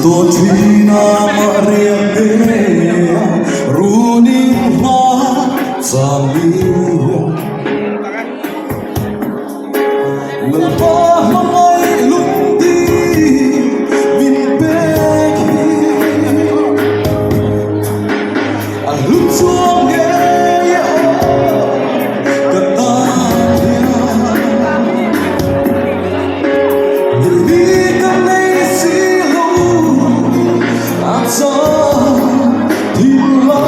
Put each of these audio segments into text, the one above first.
Totina Maria Pea Runing Heart Samia Lalpah Mamay Lundi Minpeki Alutuang Eya Katanya Nilikan na isilo Sa tilayan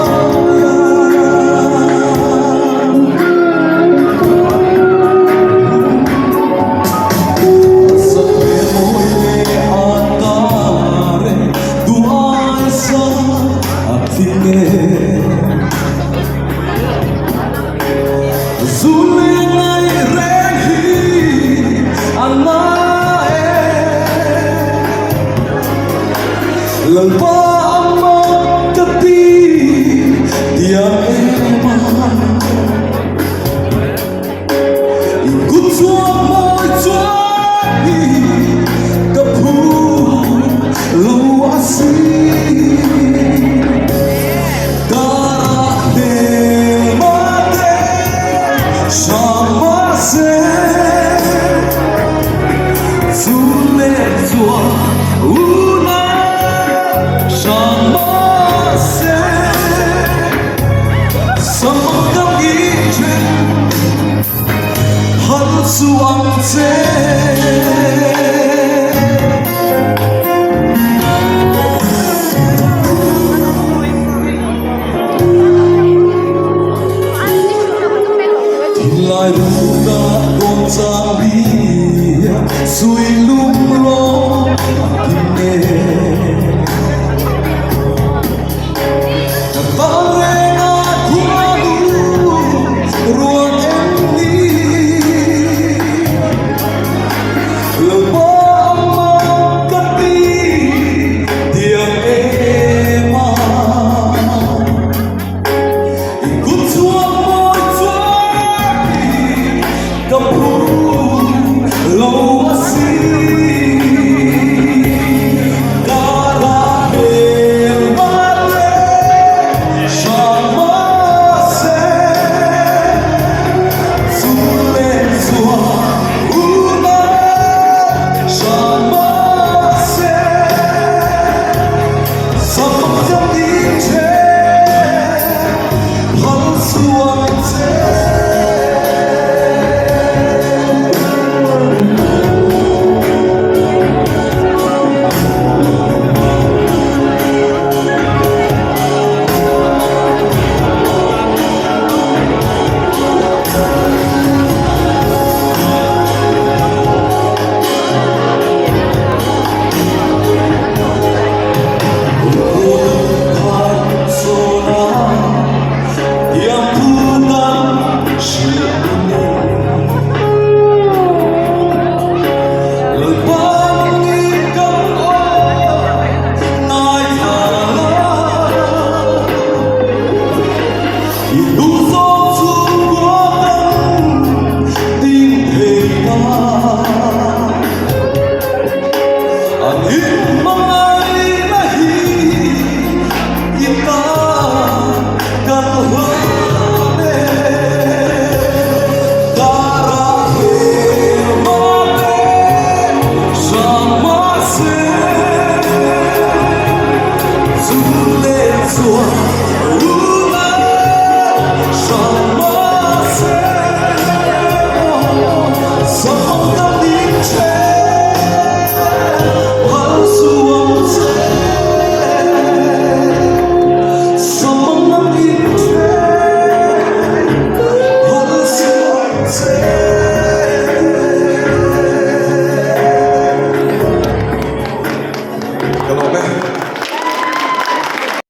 Sa memo'y atare Duay sa atingin Zuling ay rehi anae Lalpa ikut suami suami kepu luasi darah demate sama se sulit jua una sama se Semoga ijen Hansuante Tilai ruka gonzalia Sui lumro Atine Sua